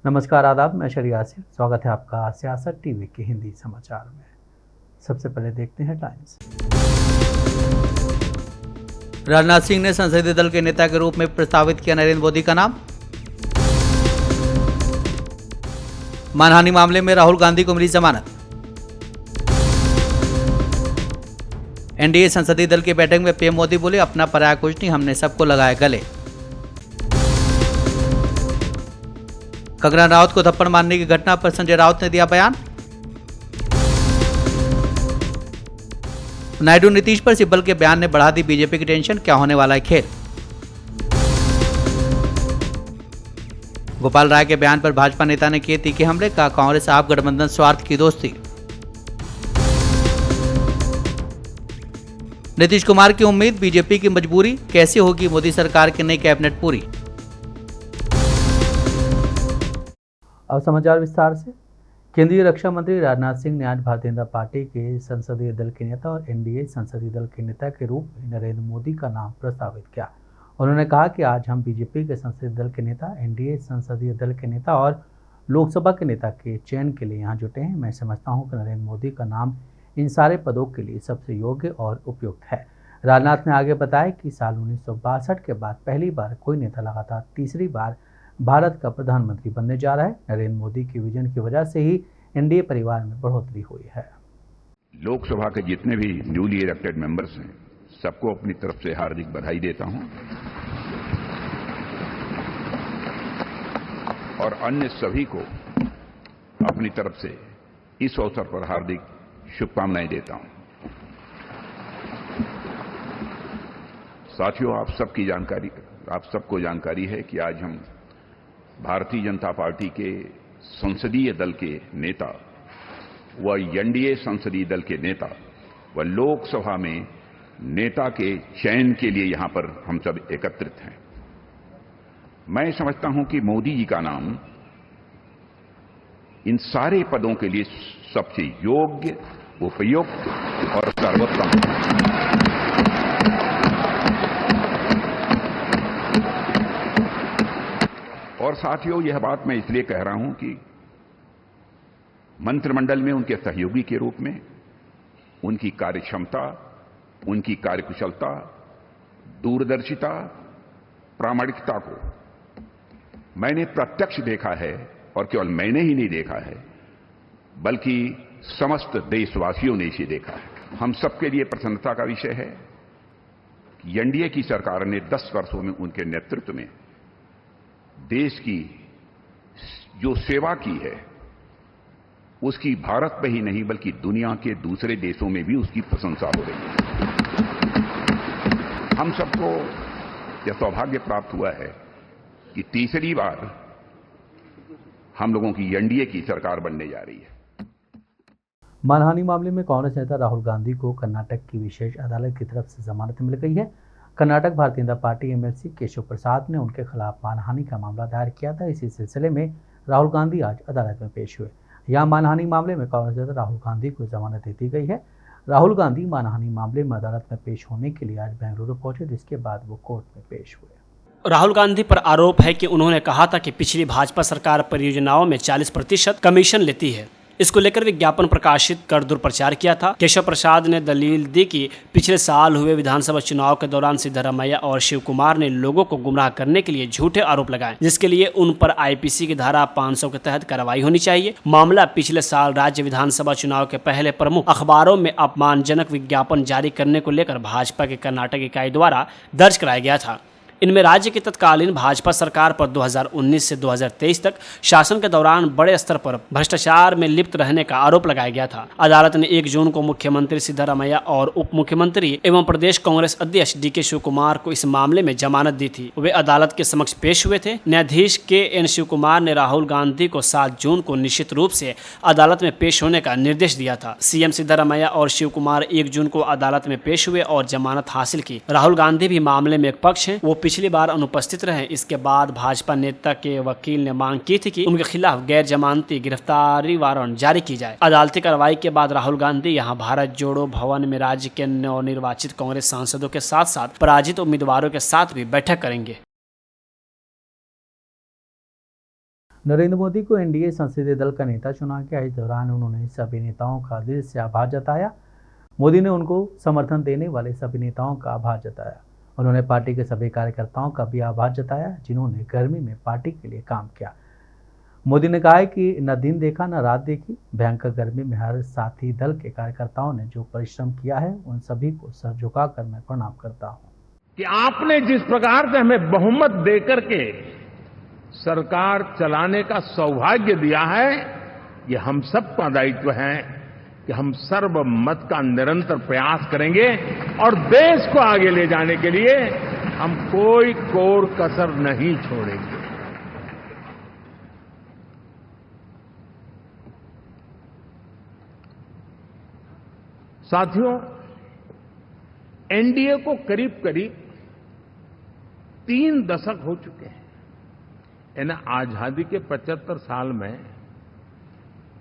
नमस्कार, आदाब। मैं शरी आसिफ। स्वागत है आपका सियासत टीवी के हिंदी समाचार में। सबसे पहले देखते हैं टाइम्स। राजनाथ सिंह ने संसदीय दल के नेता के रूप में प्रस्तावित किया नरेंद्र मोदी का नाम। मानहानि मामले में राहुल गांधी को मिली जमानत। एनडीए संसदीय दल की बैठक में पीएम मोदी बोले, अपना पराया कुछ नहीं, हमने सबको लगाए गले। कंगना राउत को थप्पड़ मारने की घटना पर संजय राउत ने दिया बयान। नायडू नीतीश पर सिब्बल के बयान ने बढ़ा दी बीजेपी की टेंशन, क्या होने वाला है खेल। गोपाल राय के बयान पर भाजपा नेता ने किए तीखे हमले, कहा कांग्रेस आप गठबंधन स्वार्थ की दोस्ती। नीतीश कुमार की उम्मीद बीजेपी की मजबूरी, कैसे होगी मोदी सरकार की नई कैबिनेट पूरी। अब समाचार विस्तार से। केंद्रीय रक्षा मंत्री राजनाथ सिंह ने आज भारतीय जनता पार्टी के संसदीय दल के नेता और एनडीए संसदीय दल के नेता के रूप में नरेंद्र मोदी का नाम प्रस्तावित किया। उन्होंने कहा कि आज हम बीजेपी के संसदीय दल के नेता, एनडीए संसदीय दल के नेता और लोकसभा के नेता के चयन के लिए यहाँ जुटे हैं। मैं समझता हूँ कि नरेंद्र मोदी का नाम इन सारे पदों के लिए सबसे योग्य और उपयुक्त है। राजनाथ ने आगे बताया कि साल 1962 के बाद पहली बार कोई नेता लगातार तीसरी बार भारत का प्रधानमंत्री बनने जा रहा है। नरेंद्र मोदी के विजन की वजह से ही एनडीए परिवार में बढ़ोतरी हुई है। लोकसभा के जितने भी न्यूली इलेक्टेड मेंबर्स हैं, सबको अपनी तरफ से हार्दिक बधाई देता हूं और अन्य सभी को अपनी तरफ से इस अवसर पर हार्दिक शुभकामनाएं देता हूं। साथियों, आप सबको जानकारी है कि आज हम भारतीय जनता पार्टी के संसदीय दल के नेता व एनडीए संसदीय दल के नेता व लोकसभा में नेता के चयन के लिए यहां पर हम सब एकत्रित हैं। मैं समझता हूं कि मोदी जी का नाम इन सारे पदों के लिए सबसे योग्य, उपयुक्त और सर्वोत्तम है। और साथियों, यह बात मैं इसलिए कह रहा हूं कि मंत्रिमंडल में उनके सहयोगी के रूप में उनकी कार्यक्षमता, उनकी कार्यकुशलता, दूरदर्शिता, प्रामाणिकता को मैंने प्रत्यक्ष देखा है। और केवल मैंने ही नहीं देखा है, बल्कि समस्त देशवासियों ने इसे देखा है। हम सबके लिए प्रसन्नता का विषय है कि एनडीए की सरकार ने 10 वर्षों में उनके नेतृत्व में देश की जो सेवा की है, उसकी भारत में ही नहीं बल्कि दुनिया के दूसरे देशों में भी उसकी प्रशंसा हो रही है। हम सबको यह सौभाग्य प्राप्त हुआ है कि तीसरी बार हम लोगों की एनडीए की सरकार बनने जा रही है। मानहानि मामले में कांग्रेस नेता राहुल गांधी को कर्नाटक की विशेष अदालत की तरफ से जमानत मिल गई है। कर्नाटक भारतीय जनता पार्टी एमएलसी केशव प्रसाद ने उनके खिलाफ मानहानि का मामला दायर किया था। इसी सिलसिले में राहुल गांधी आज अदालत में पेश हुए। यहाँ मानहानि मामले में कांग्रेस नेता राहुल गांधी को जमानत दे दी गई है। राहुल गांधी मानहानि मामले में अदालत में पेश होने के लिए आज बेंगलुरु पहुंचे, जिसके बाद वो कोर्ट में पेश हुए। राहुल गांधी पर आरोप है कि उन्होंने कहा था कि पिछली भाजपा सरकार परियोजनाओं में 40% कमीशन लेती है। इसको लेकर विज्ञापन प्रकाशित कर दुष्प्रचार किया था। केशव प्रसाद ने दलील दी कि पिछले साल हुए विधानसभा चुनाव के दौरान सिद्धरामैया और शिव कुमार ने लोगों को गुमराह करने के लिए झूठे आरोप लगाए, जिसके लिए उन पर आईपीसी की धारा 500 के तहत कार्रवाई होनी चाहिए। मामला पिछले साल राज्य विधानसभा चुनाव के पहले प्रमुख अखबारों में अपमानजनक विज्ञापन जारी करने को लेकर भाजपा के कर्नाटक इकाई द्वारा दर्ज कराया गया था। इनमें राज्य की तत्कालीन भाजपा सरकार पर 2019 से 2023 तक शासन के दौरान बड़े स्तर पर भ्रष्टाचार में लिप्त रहने का आरोप लगाया गया था। अदालत ने 1 जून को मुख्यमंत्री सिद्धरामैया और उप मुख्यमंत्री एवं प्रदेश कांग्रेस अध्यक्ष डीके शिव कुमार को इस मामले में जमानत दी थी। वे अदालत के समक्ष पेश हुए थे। न्यायाधीश के एन शिव कुमार ने राहुल गांधी को 7 जून को निश्चित रूप से अदालत में पेश होने का निर्देश दिया था। सीएम सिद्धरामैया और शिव कुमार 1 जून को अदालत में पेश हुए और जमानत हासिल की। राहुल गांधी भी मामले में एक पक्ष है, वो पिछली बार अनुपस्थित रहे। इसके बाद भाजपा नेता के वकील ने मांग की थी कि उनके खिलाफ गैर जमानती गिरफ्तारी वारंट जारी की जाए। अदालती कार्रवाई के बाद राहुल गांधी यहां भारत जोड़ो भवन में राज्य के नवनिर्वाचित कांग्रेस सांसदों के साथ साथ पराजित उम्मीदवारों के साथ भी बैठक करेंगे। नरेंद्र मोदी को एनडीए संसदीय दल का नेता चुना गया। इस दौरान उन्होंने सभी नेताओं का दिल से आभार जताया। मोदी ने उनको समर्थन देने वाले सभी नेताओं का आभार जताया। उन्होंने पार्टी के सभी कार्यकर्ताओं का भी आभार जताया जिन्होंने गर्मी में पार्टी के लिए काम किया। मोदी ने कहा है कि न दिन देखा न रात देखी, भयंकर गर्मी में हर साथी दल के कार्यकर्ताओं ने जो परिश्रम किया है उन सभी को सर झुकाकर मैं प्रणाम करता हूं। कि आपने जिस प्रकार से हमें बहुमत देकर के सरकार चलाने का सौभाग्य दिया है, ये हम सबका दायित्व है कि हम सर्वमत का निरंतर प्रयास करेंगे और देश को आगे ले जाने के लिए हम कोई कोर कसर नहीं छोड़ेंगे। साथियों, एनडीए को करीब करीब 3 दशक हो चुके हैं। यानी आजादी के 75 साल में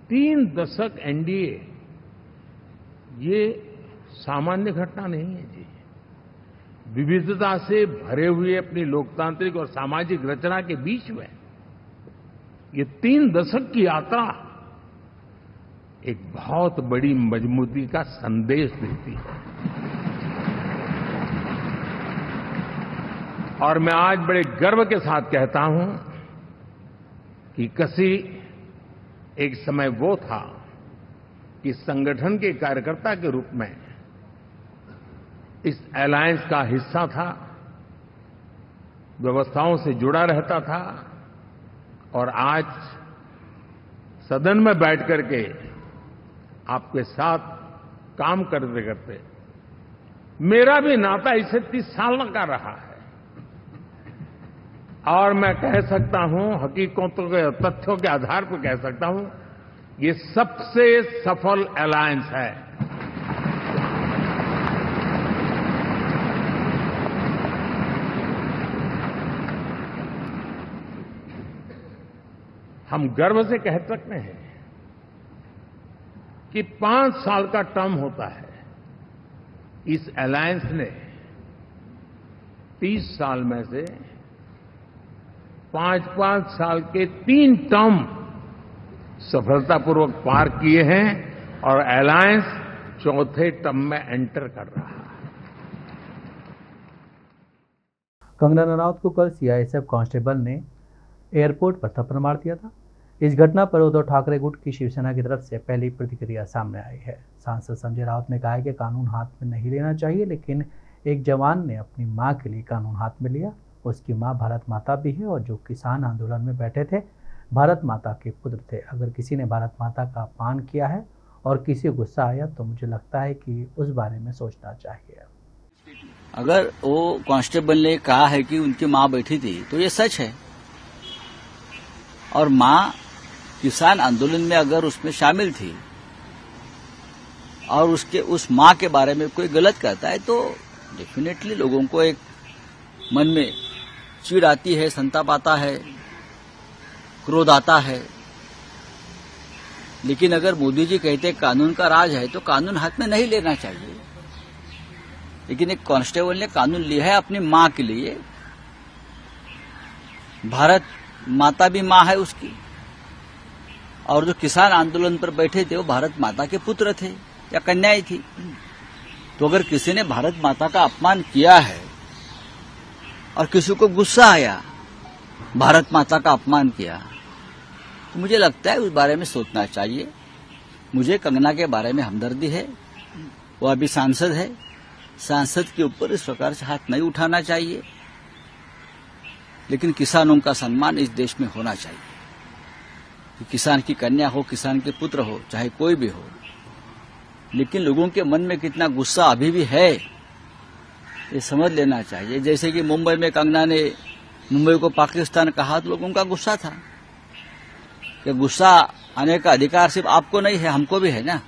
3 दशक एनडीए, ये सामान्य घटना नहीं है जी। विविधता से भरे हुए अपनी लोकतांत्रिक और सामाजिक रचना के बीच में ये 3 दशक की यात्रा एक बहुत बड़ी मजबूती का संदेश देती है। और मैं आज बड़े गर्व के साथ कहता हूं कि किसी एक समय वो था कि संगठन के कार्यकर्ता के रूप में इस अलायंस का हिस्सा था, व्यवस्थाओं से जुड़ा रहता था और आज सदन में बैठ करके आपके साथ काम करते करते मेरा भी नाता इससे 30 साल का रहा है। और मैं कह सकता हूं, हकीकतों के तथ्यों के आधार पर कह सकता हूं, ये सबसे सफल अलायंस है। हम गर्व से कह सकते हैं कि 5 साल का टर्म होता है। इस अलायंस ने 30 साल में से 5-5 साल के 3 टर्म सफलतापूर्वक पार किए हैं और अलायंस 4थे टर्म में एंटर कर रहा है। कंगना रनौत को कल सीआईएसएफ कांस्टेबल ने एयरपोर्ट पर थप्पड़ मार दिया था। इस घटना पर उद्धव ठाकरे गुट की शिवसेना की तरफ से पहली प्रतिक्रिया सामने आई है। सांसद संजय राउत ने कहा है कि कानून हाथ में नहीं लेना चाहिए, लेकिन एक जवान ने अपनी मां के लिए कानून हाथ में लिया। उसकी मां भारत माता भी है और जो किसान आंदोलन में बैठे थे भारत माता के पुत्र थे। अगर किसी ने भारत माता का अपमान किया है और किसी को गुस्सा आया तो मुझे लगता है कि उस बारे में सोचना चाहिए। अगर वो कांस्टेबल ने कहा है कि उनकी मां बैठी थी तो ये सच है, और मां किसान आंदोलन में अगर उसमें शामिल थी और उस मां के बारे में कोई गलत कहता है तो डेफिनेटली लोगों को एक मन में चिढ़ आती है, संताप आता है, क्रोध आता है। लेकिन अगर मोदी जी कहते कानून का राज है तो कानून हाथ में नहीं लेना चाहिए। लेकिन एक कांस्टेबल ने कानून लिया है अपनी मां के लिए। भारत माता भी मां है उसकी, और जो किसान आंदोलन पर बैठे थे वो भारत माता के पुत्र थे या कन्याएं थी। तो अगर किसी ने भारत माता का अपमान किया है और किसी को गुस्सा आया, भारत माता का अपमान किया, तो मुझे लगता है उस बारे में सोचना चाहिए। मुझे कंगना के बारे में हमदर्दी है, वो अभी सांसद है, सांसद के ऊपर इस प्रकार से हाथ नहीं उठाना चाहिए। लेकिन किसानों का सम्मान इस देश में होना चाहिए। कि किसान की कन्या हो, किसान के पुत्र हो, चाहे कोई भी हो, लेकिन लोगों के मन में कितना गुस्सा अभी भी है ये समझ लेना चाहिए। जैसे कि मुंबई में कंगना ने मुंबई को पाकिस्तान कहा तो लोगों का गुस्सा था कि गुस्सा आने का अधिकार सिर्फ आपको नहीं है, हमको भी है ना।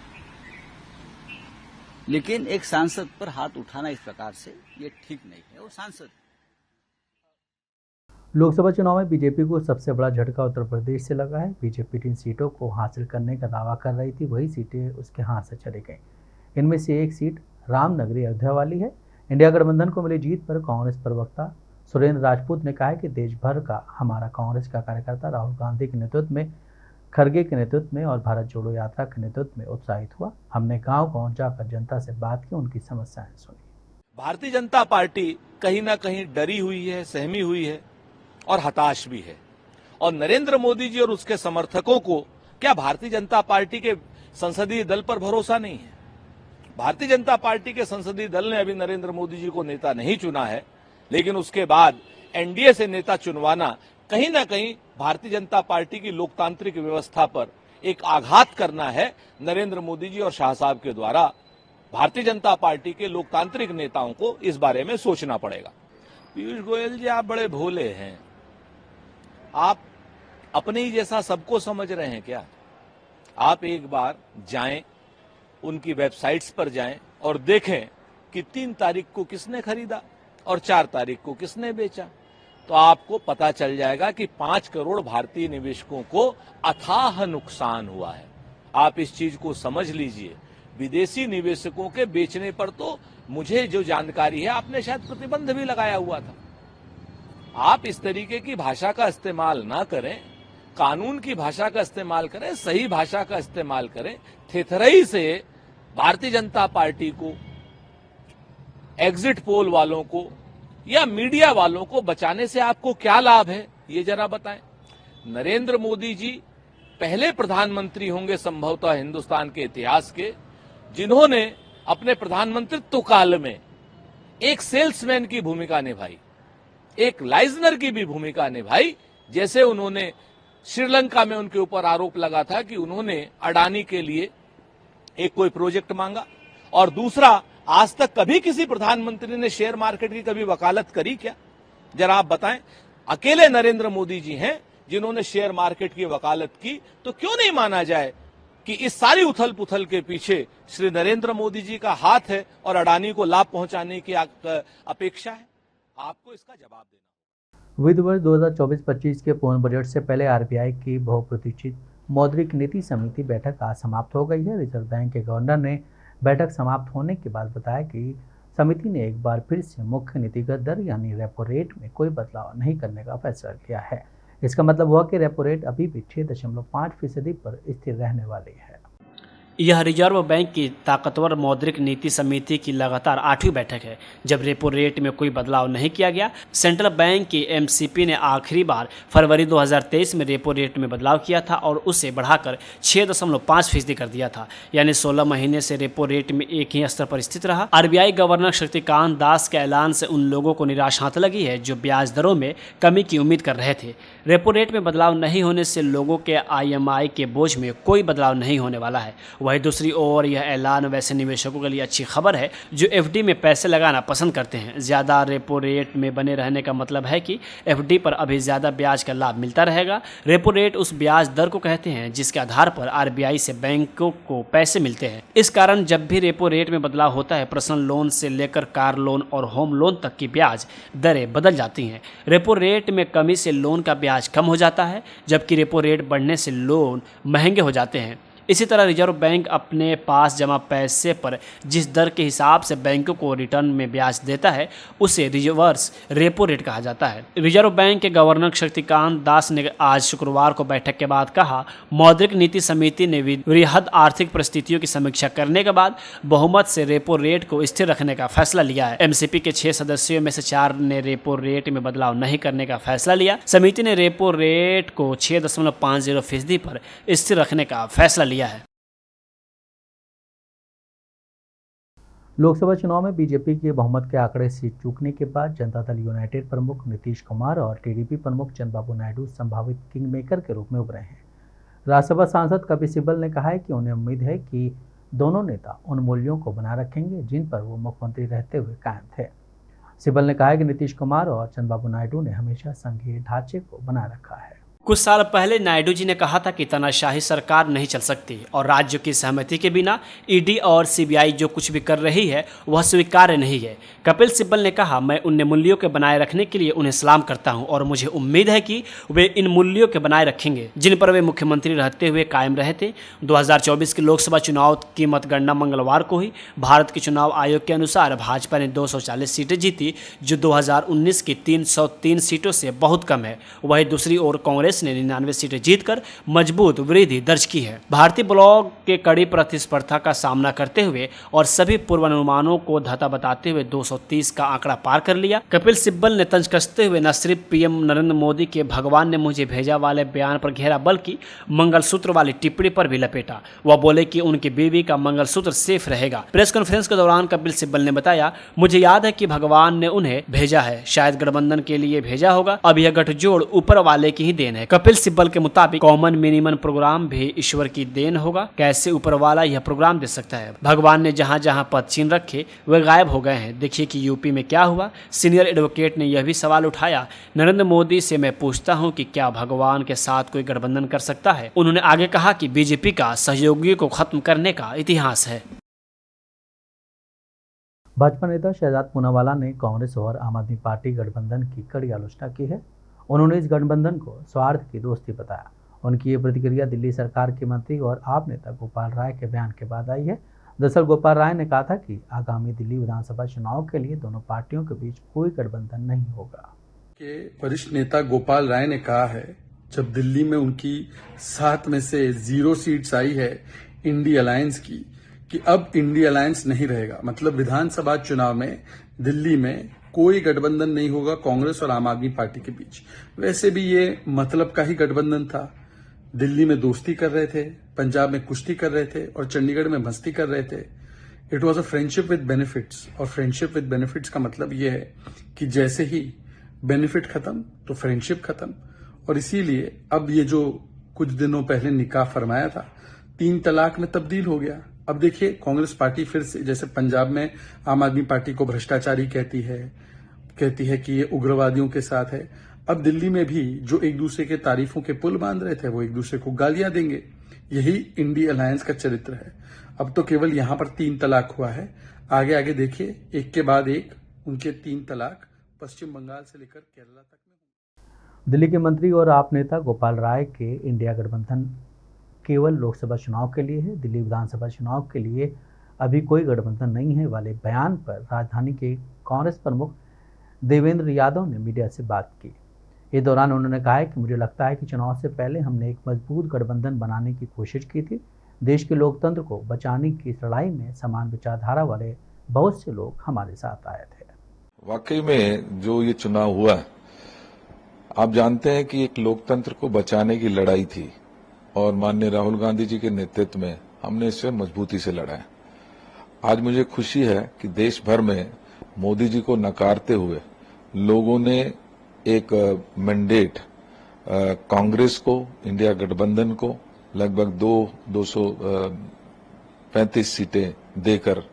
लेकिन एक सांसद पर हाथ उठाना इस प्रकार से ये ठीक नहीं है। वो सांसद लोकसभा चुनाव में बीजेपी को सबसे बड़ा झटका उत्तर प्रदेश से लगा है। बीजेपी 3 सीटों को हासिल करने का दावा कर रही थी, वही सीटें उसके हाथ से चली गईं। इनमें से एक सीट रामनगरी अयोध्या वाली है। इंडिया गठबंधन को मिली जीत पर कांग्रेस प्रवक्ता सुरेंद्र राजपूत ने कहा है कि देश भर का हमारा कांग्रेस का कार्यकर्ता राहुल गांधी के नेतृत्व में, खड़गे के नेतृत्व में और भारत जोड़ो यात्रा के नेतृत्व में उत्साहित हुआ। हमने गांव-गांव जाकर जनता से बात की, उनकी समस्याएं सुनी। भारतीय जनता पार्टी कहीं ना कहीं डरी हुई है, सहमी हुई है और हताश भी है। और नरेंद्र मोदी जी और उसके समर्थकों को क्या भारतीय जनता पार्टी के संसदीय दल पर भरोसा नहीं है? भारतीय जनता पार्टी के संसदीय दल ने अभी नरेंद्र मोदी जी को नेता नहीं चुना है, लेकिन उसके बाद एनडीए से नेता चुनवाना कहीं ना कहीं भारतीय जनता पार्टी की लोकतांत्रिक व्यवस्था पर एक आघात करना है। नरेंद्र मोदी जी और शाह साहब के द्वारा भारतीय जनता पार्टी के लोकतांत्रिक नेताओं को इस बारे में सोचना पड़ेगा। पीयूष गोयल जी, आप बड़े भोले हैं। आप अपने ही जैसा सबको समझ रहे हैं क्या? आप एक बार जाएं, उनकी वेबसाइट्स पर जाएं और देखें कि 3 तारीख को किसने खरीदा और 4 तारीख को किसने बेचा, तो आपको पता चल जाएगा कि 5 करोड़ भारतीय निवेशकों को अथाह नुकसान हुआ है। आप इस चीज को समझ लीजिए। विदेशी निवेशकों के बेचने पर तो मुझे जो जानकारी है, आपने शायद प्रतिबंध भी लगाया हुआ था। आप इस तरीके की भाषा का इस्तेमाल ना करें, कानून की भाषा का इस्तेमाल करें, सही भाषा का इस्तेमाल करें। थेथरई से भारतीय जनता पार्टी को, एग्जिट पोल वालों को या मीडिया वालों को बचाने से आपको क्या लाभ है, ये जरा बताएं। नरेंद्र मोदी जी पहले प्रधानमंत्री होंगे संभवतः हिंदुस्तान के इतिहास के, जिन्होंने अपने प्रधानमंत्रित्व काल में एक सेल्समैन की भूमिका निभाई, एक लाइजनर की भी भूमिका निभाई। जैसे उन्होंने श्रीलंका में उनके ऊपर आरोप लगा था कि उन्होंने अडानी के लिए एक कोई प्रोजेक्ट मांगा, और दूसरा, आज तक कभी किसी प्रधानमंत्री ने शेयर मार्केट की कभी वकालत करी क्या? जरा आप बताएं। अकेले नरेंद्र मोदी जी हैं जिन्होंने शेयर मार्केट की वकालत की, तो क्यों नहीं माना जाए कि इस सारी उथल पुथल के पीछे श्री नरेंद्र मोदी जी का हाथ है और अडानी को लाभ पहुंचाने की अपेक्षा है? आपको इसका जवाब देना। वित्त वर्ष 2024-25 के पूर्ण बजट से पहले आरबीआई की बहुप्रतीक्षित मौद्रिक नीति समिति बैठक आज समाप्त हो गई है। रिजर्व बैंक के गवर्नर ने बैठक समाप्त होने के बाद बताया कि समिति ने एक बार फिर से मुख्य नीतिगत दर यानी रेपो रेट में कोई बदलाव नहीं करने का फैसला किया है। इसका मतलब हुआ कि रेपो रेट अभी भी 6.5% पर स्थिर रहने वाली है। यह रिजर्व बैंक की ताकतवर मौद्रिक नीति समिति की लगातार 8वीं बैठक है जब रेपो रेट में कोई बदलाव नहीं किया गया। सेंट्रल बैंक की एमसीपी ने आखिरी बार फरवरी 2023 में रेपो रेट में बदलाव किया था और उसे बढ़ाकर 6.5% कर दिया था, यानी 16 महीने से रेपो रेट में एक ही स्तर पर स्थित रहा। आरबीआई गवर्नर शक्तिकांत दास के ऐलान से उन लोगों को निराश हाथ लगी है जो ब्याज दरों में कमी की उम्मीद कर रहे थे। रेपो रेट में बदलाव नहीं होने से लोगों के IMI के बोझ में कोई बदलाव नहीं होने वाला है। वहीं दूसरी ओर यह ऐलान वैसे निवेशकों के लिए अच्छी खबर है जो FD में पैसे लगाना पसंद करते हैं। ज़्यादा रेपो रेट में बने रहने का मतलब है कि FD पर अभी ज़्यादा ब्याज का लाभ मिलता रहेगा। रेपो रेट उस ब्याज दर को कहते हैं जिसके आधार पर RBI से बैंकों को पैसे मिलते हैं। इस कारण जब भी रेपो रेट में बदलाव होता है, पर्सनल लोन से लेकर कार लोन और होम लोन तक की ब्याज दरें बदल जाती हैं। रेपो रेट में कमी से लोन का ब्याज कम हो जाता है, जबकि रेपो रेट बढ़ने से लोन महंगे हो जाते हैं। इसी तरह रिजर्व बैंक अपने पास जमा पैसे पर जिस दर के हिसाब से बैंकों को रिटर्न में ब्याज देता है उसे रिवर्स रेपो रेट कहा जाता है। रिजर्व बैंक के गवर्नर शक्तिकांत दास ने आज शुक्रवार को बैठक के बाद कहा, मौद्रिक नीति समिति ने वृहद आर्थिक परिस्थितियों की समीक्षा करने के बाद बहुमत से रेपो रेट को स्थिर रखने का फैसला लिया है। एमसीपी के 6 सदस्यों में से 4 ने रेपो रेट में बदलाव नहीं करने का फैसला लिया। समिति ने रेपो रेट को 6.50% पर स्थिर रखने का फैसला लिया है। लोकसभा चुनाव में बीजेपी के बहुमत के आंकड़े सीट चूकने के बाद जनता दल यूनाइटेड प्रमुख नीतीश कुमार और टीडीपी प्रमुख चंद्रबाबू नायडू संभावित किंग मेकर के रूप में उभरे हैं। राज्यसभा सांसद कपिल सिब्बल ने कहा है कि उन्हें उम्मीद है कि दोनों नेता उन मूल्यों को बनाए रखेंगे जिन पर वो मुख्यमंत्री रहते हुए कायम थे। सिब्बल ने कहा है कि नीतीश कुमार और चंद्रबाबू नायडू ने हमेशा संघीय ढांचे को बनाए रखा है। कुछ साल पहले नायडू जी ने कहा था कि तानाशाही सरकार नहीं चल सकती और राज्यों की सहमति के बिना ईडी और सीबीआई जो कुछ भी कर रही है वह स्वीकार्य नहीं है। कपिल सिब्बल ने कहा, मैं उन मूल्यों के बनाए रखने के लिए उन्हें सलाम करता हूं और मुझे उम्मीद है कि वे इन मूल्यों के बनाए रखेंगे जिन पर वे मुख्यमंत्री रहते हुए कायम रहे थे। 2024 के लोकसभा चुनाव की मतगणना मंगलवार को हुई। भारत के चुनाव आयोग के अनुसार भाजपा ने 240 सीटें जीती जो 2019 की 303 सीटों से बहुत कम है। वहीं दूसरी ओर कांग्रेस ने 99 सीटें जीतकर मजबूत वृद्धि दर्ज की है। भारतीय ब्लॉक के कड़ी प्रतिस्पर्धा का सामना करते हुए और सभी पूर्वानुमानों को धता बताते हुए 230 का आंकड़ा पार कर लिया। कपिल सिब्बल ने तंज कसते हुए न सिर्फ पीएम नरेंद्र मोदी के भगवान ने मुझे भेजा वाले बयान पर घेरा बल्कि मंगलसूत्र वाली टिप्पणी पर भी लपेटा। वह बोले कि उनकी बीवी का मंगलसूत्र सेफ रहेगा। प्रेस कॉन्फ्रेंस के दौरान कपिल सिब्बल ने बताया, मुझे याद है कि भगवान ने उन्हें भेजा है, शायद गठबंधन के लिए भेजा होगा। अब यह गठजोड़ ऊपर वाले की ही देन है। कपिल सिब्बल के मुताबिक कॉमन मिनिमम प्रोग्राम भी ईश्वर की देन होगा। कैसे ऊपर वाला यह प्रोग्राम दे सकता है? भगवान ने जहां जहां पद छीन रखे वे गायब हो गए हैं। देखिए कि यूपी में क्या हुआ। सीनियर एडवोकेट ने यह भी सवाल उठाया, नरेंद्र मोदी से मैं पूछता हूं कि क्या भगवान के साथ कोई गठबंधन कर सकता है? उन्होंने आगे कहा कि बीजेपी का सहयोगियों को खत्म करने का इतिहास है। भाजपा नेता शहजाद पूनावाला ने कांग्रेस और आम आदमी पार्टी गठबंधन की कड़ी आलोचना की है। उन्होंने इस गठबंधन को स्वार्थ की दोस्ती बताया। उनकी ये प्रतिक्रिया दिल्ली सरकार के मंत्री और आप नेता गोपाल राय के बयान के बाद आई है। दरअसल गोपाल राय ने कहा था कि आगामी दिल्ली विधानसभा चुनाव के लिए दोनों पार्टियों के बीच कोई गठबंधन नहीं होगा। के वरिष्ठ नेता गोपाल राय ने कहा है, जब दिल्ली में उनकी 7 में से 0 सीट्स आई है इंडी अलायंस की, कि अब इंडी अलायंस नहीं रहेगा। मतलब विधानसभा चुनाव में दिल्ली में कोई गठबंधन नहीं होगा कांग्रेस और आम आदमी पार्टी के बीच। वैसे भी ये मतलब का ही गठबंधन था। दिल्ली में दोस्ती कर रहे थे, पंजाब में कुश्ती कर रहे थे और चंडीगढ़ में मस्ती कर रहे थे। It was a friendship with benefits. और फ्रेंडशिप विद बेनिफिट्स का मतलब ये है कि जैसे ही बेनिफिट खत्म तो फ्रेंडशिप खत्म। और इसीलिए अब ये जो कुछ दिनों पहले निकाह फरमाया था 3 तलाक में तब्दील हो गया। अब देखिए कांग्रेस पार्टी फिर से, जैसे पंजाब में आम आदमी पार्टी को भ्रष्टाचारी कहती है कि ये उग्रवादियों के साथ है। अब दिल्ली में भी जो एक दूसरे के तारीफों के पुल बांध रहे थे वो एक दूसरे को गालियां देंगे। यही इंडी अलायंस का चरित्र है। अब तो केवल यहां पर 3 तलाक हुआ है, आगे आगे देखिए एक के बाद एक उनके 3 तलाक पश्चिम बंगाल से लेकर केरला तक में। दिल्ली के मंत्री और आप नेता गोपाल राय के इंडिया गठबंधन केवल लोकसभा चुनाव के लिए है, दिल्ली विधानसभा चुनाव के लिए अभी कोई गठबंधन नहीं है वाले बयान पर राजधानी के कांग्रेस प्रमुख देवेंद्र यादव ने मीडिया से बात की। इस दौरान उन्होंने कहा है कि मुझे लगता है कि चुनाव से पहले हमने एक मजबूत गठबंधन बनाने की कोशिश की थी। देश के लोकतंत्र को बचाने की इस लड़ाई में समान विचारधारा वाले बहुत से लोग हमारे साथ आए थे। वाकई में जो ये चुनाव हुआ, आप जानते हैं कि एक लोकतंत्र को बचाने की लड़ाई थी और माननीय राहुल गांधी जी के नेतृत्व में हमने इससे मजबूती से लड़ा है। आज मुझे खुशी है कि देश भर में मोदी जी को नकारते हुए लोगों ने एक मैंडेट कांग्रेस को, इंडिया गठबंधन को लगभग 235 सीटें देकर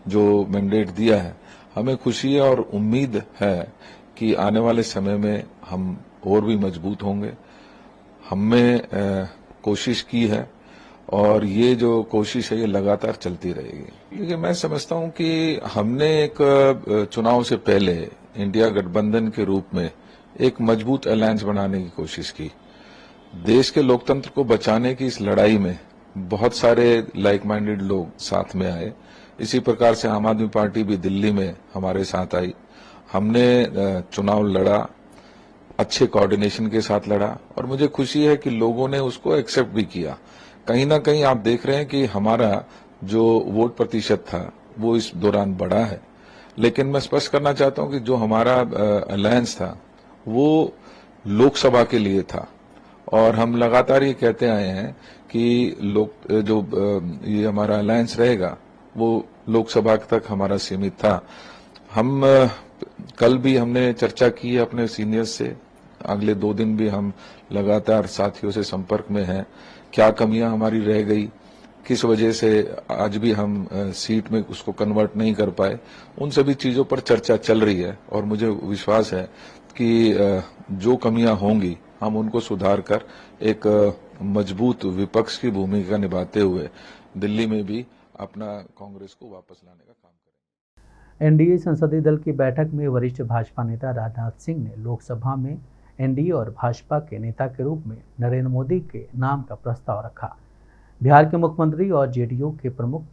जो मैंडेट दिया है, हमें खुशी है और उम्मीद है कि आने वाले समय में हम और भी मजबूत होंगे। हमने कोशिश की है और ये जो कोशिश है ये लगातार चलती रहेगी, क्योंकि मैं समझता हूं कि हमने एक चुनाव से पहले इंडिया गठबंधन के रूप में एक मजबूत अलायंस बनाने की कोशिश की। देश के लोकतंत्र को बचाने की इस लड़ाई में बहुत सारे लाइक माइंडेड लोग साथ में आए। इसी प्रकार से आम आदमी पार्टी भी दिल्ली में हमारे साथ आई। हमने चुनाव लड़ा, अच्छे कोऑर्डिनेशन के साथ लड़ा और मुझे खुशी है कि लोगों ने उसको एक्सेप्ट भी किया। कहीं ना कहीं आप देख रहे हैं कि हमारा जो वोट प्रतिशत था वो इस दौरान बढ़ा है, लेकिन मैं स्पष्ट करना चाहता हूं कि जो हमारा अलायंस था वो लोकसभा के लिए था और हम लगातार ये कहते आए हैं कि ये हमारा अलायंस रहेगा वो लोकसभा तक हमारा सीमित था। हम कल भी हमने चर्चा की है अपने सीनियर्स से, अगले 2 दिन भी हम लगातार साथियों से संपर्क में हैं। क्या कमियां हमारी रह गई, किस वजह से आज भी हम सीट में उसको कन्वर्ट नहीं कर पाए, उन सभी चीजों पर चर्चा चल रही है और मुझे विश्वास है कि जो कमियां होंगी हम उनको सुधार कर एक मजबूत विपक्ष की भूमिका निभाते हुए दिल्ली में भी अपना कांग्रेस को वापस लाने का काम करेंगे। एनडीए संसदीय दल की बैठक में वरिष्ठ भाजपा नेता राजनाथ सिंह ने लोकसभा में एनडीए और भाजपा के नेता के रूप में नरेंद्र मोदी के नाम का प्रस्ताव रखा। बिहार के मुख्यमंत्री और जेडीयू के प्रमुख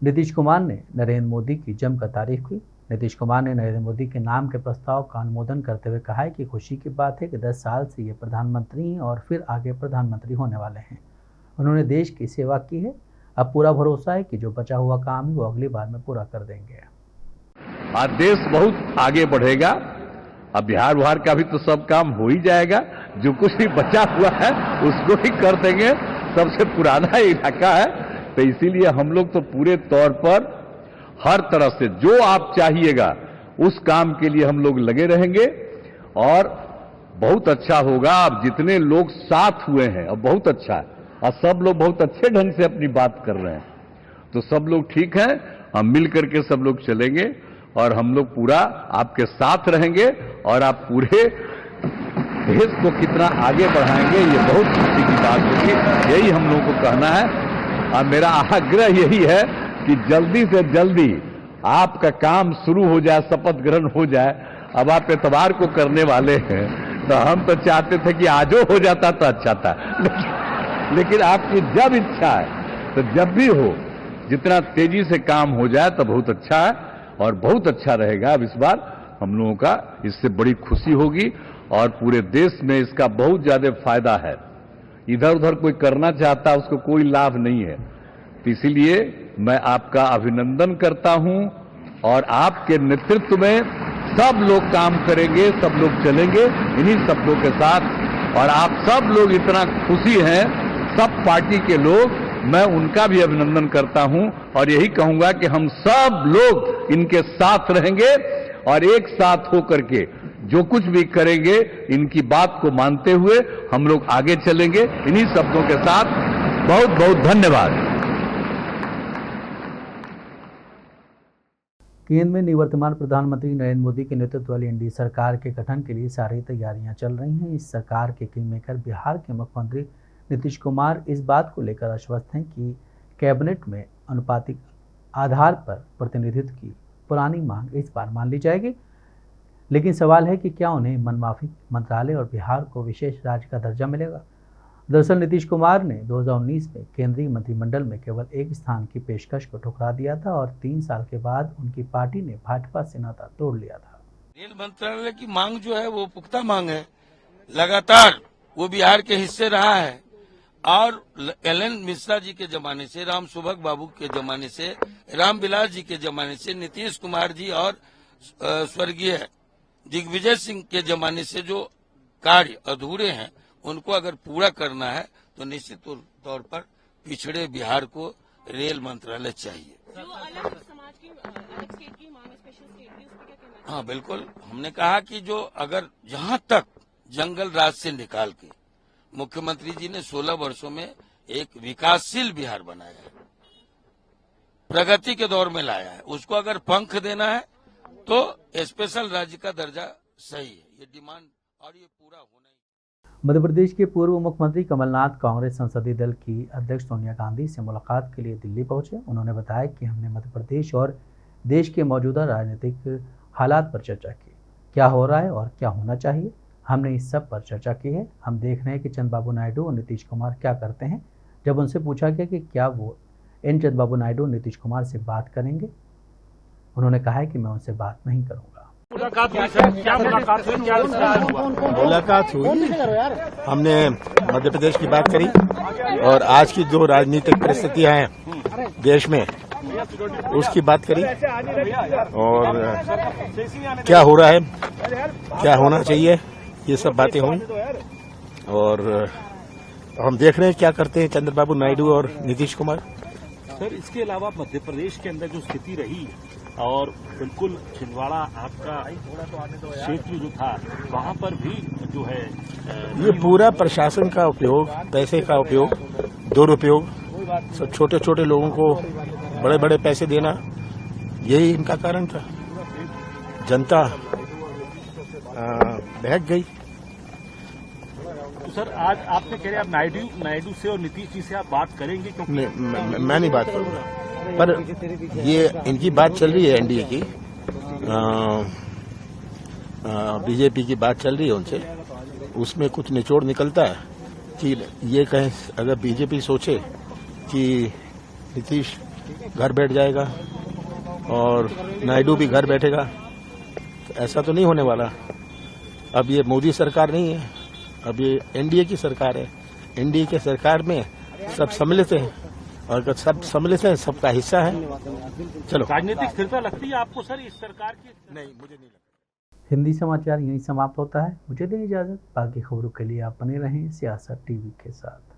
नीतीश कुमार ने नरेंद्र मोदी की जमकर तारीफ की। नीतीश कुमार ने नरेंद्र मोदी के नाम के प्रस्ताव का अनुमोदन करते हुए कहा है कि खुशी की बात है कि 10 साल से ये प्रधानमंत्री हैं और फिर आगे प्रधानमंत्री होने वाले हैं। उन्होंने देश की सेवा की है। अब पूरा भरोसा है कि जो बचा हुआ काम है वो अगली बार में पूरा कर देंगे। आज देश बहुत आगे बढ़ेगा। अब बिहार का भी तो सब काम हो ही जाएगा। जो कुछ भी बचा हुआ है उसको भी कर देंगे। सबसे पुराना इलाका है, तो इसीलिए हम लोग तो पूरे तौर पर हर तरह से जो आप चाहिएगा उस काम के लिए हम लोग लगे रहेंगे और बहुत अच्छा होगा। अब जितने लोग साथ हुए हैं अब बहुत अच्छा है और सब लोग बहुत अच्छे ढंग से अपनी बात कर रहे हैं, तो सब लोग ठीक हैं। हम मिल करके सब लोग चलेंगे और हम लोग पूरा आपके साथ रहेंगे और आप पूरे देश को कितना आगे बढ़ाएंगे ये बहुत खुशी की बात होगी। यही हम लोगों को कहना है और मेरा आग्रह यही है कि जल्दी से जल्दी आपका काम शुरू हो जाए, शपथ ग्रहण हो जाए। अब आप एतवार को करने वाले हैं, तो हम तो चाहते थे कि आजो हो जाता तो अच्छा था, लेकिन आपकी जब इच्छा है तो जब भी हो, जितना तेजी से काम हो जाए तो बहुत अच्छा है और बहुत अच्छा रहेगा। अब इस बार हम लोगों का इससे बड़ी खुशी होगी और पूरे देश में इसका बहुत ज्यादा फायदा है। इधर उधर कोई करना चाहता है उसको कोई लाभ नहीं है, तो इसीलिए मैं आपका अभिनंदन करता हूं और आपके नेतृत्व में सब लोग काम करेंगे, सब लोग चलेंगे इन्हीं शब्दों के साथ। और आप सब लोग इतना खुशी हैं, सब पार्टी के लोग, मैं उनका भी अभिनंदन करता हूं और यही कहूंगा कि हम सब लोग इनके साथ रहेंगे और एक साथ होकर के जो कुछ भी करेंगे इनकी बात को मानते हुए हम लोग आगे चलेंगे। इन्हीं शब्दों के साथ बहुत बहुत धन्यवाद। केंद्र में निवर्तमान प्रधानमंत्री नरेंद्र मोदी के नेतृत्व वाली एनडीए सरकार के गठन के लिए सारी तैयारियां चल रही हैं। इस सरकार के किंग मेकर बिहार के मुख्यमंत्री नीतीश कुमार इस बात को लेकर आश्वस्त हैं कि कैबिनेट में अनुपातिक आधार पर प्रतिनिधित्व की पुरानी मांग इस बार मान ली जाएगी। लेकिन सवाल है कि क्या उन्हें मनमाफी मंत्रालय और बिहार को विशेष राज्य का दर्जा मिलेगा। दरअसल नीतीश कुमार ने 2019 में केंद्रीय मंत्रिमंडल में केवल एक स्थान की पेशकश को ठुकरा दिया था और 3 साल के बाद उनकी पार्टी ने भाजपा से नाता तोड़ लिया था। रेल मंत्रालय की मांग जो है वो पुख्ता मांग है, लगातार वो बिहार के हिस्से रहा है और एल.एन. मिश्रा जी के जमाने से, राम सुभग बाबू के जमाने से, रामविलास जी के जमाने से, नीतीश कुमार जी और स्वर्गीय दिग्विजय सिंह के जमाने से जो कार्य अधूरे हैं उनको अगर पूरा करना है तो निश्चित तौर पर पिछड़े बिहार को रेल मंत्रालय चाहिए। जो अलग समाज की अलग स्टेट की मांग, स्पेशल स्टेट की, उस पर क्या कहना है? हाँ बिल्कुल, हमने कहा कि जो अगर जहां तक जंगल राज से निकाल के मुख्यमंत्री जी ने 16 वर्षों में एक विकासशील बिहार बनाया है, प्रगति के दौर में लाया है, उसको अगर पंख देना है तो स्पेशल राज्य का दर्जा सही है। ये डिमांड और ये पूरा होना ही। मध्य प्रदेश के पूर्व मुख्यमंत्री कमलनाथ कांग्रेस संसदीय दल की अध्यक्ष सोनिया गांधी से मुलाकात के लिए दिल्ली पहुंचे। उन्होंने बताया कि हमने मध्य प्रदेश और देश के मौजूदा राजनीतिक हालात पर चर्चा की, क्या हो रहा है और क्या होना चाहिए। हमने इस सब पर चर्चा की है। हम देख रहे हैं कि चंद्रबाबू नायडू और नीतीश कुमार क्या करते हैं। जब उनसे पूछा गया कि क्या वो चंद्रबाबू नायडू और नीतीश कुमार से बात करेंगे, उन्होंने कहा है कि मैं उनसे बात नहीं करूंगा। मुलाकात हुई, हमने मध्य प्रदेश की बात करी और आज की जो राजनीतिक परिस्थितियां हैं देश में उसकी बात करी और क्या हो रहा है, क्या होना चाहिए, ये सब बातें हुई। और हम देख रहे हैं क्या करते हैं चंद्रबाबू नायडू और नीतीश कुमार। सर, इसके अलावा मध्य प्रदेश के अंदर जो स्थिति रही और बिल्कुल छिंदवाड़ा आपका क्षेत्र जो था वहां पर भी जो है ये पूरा प्रशासन का उपयोग, पैसे का उपयोग, दुरुपयोग, सब छोटे छोटे लोगों को बड़े बड़े पैसे देना, यही इनका कारण था। जनता बहक गई। तो सर आज आपने कह रहे आप नायडू से और नीतीश जी से आप बात करेंगे क्योंकि मैं नहीं बात करूंगा, पर ये इनकी बात चल रही है एनडीए की, बीजेपी की बात चल रही है उनसे, उसमें कुछ निचोड़ निकलता है कि ये कहें अगर बीजेपी सोचे कि नीतीश घर बैठ जाएगा और नायडू भी घर बैठेगा, तो ऐसा तो नहीं होने वाला। अब ये मोदी सरकार नहीं है, अब ये एनडीए की सरकार है। एनडीए की सरकार में सब सम्मिलित हैं और अगर सब सम्मिलित हैं, सबका हिस्सा है। चलो, राजनीतिक स्थिरता लगती है आपको सर इस सरकार की? नहीं, मुझे नहीं लगता। हिंदी समाचार यहीं समाप्त होता है। मुझे दें इजाजत। बाकी खबरों के लिए आप बने रहें सियासत टीवी के साथ।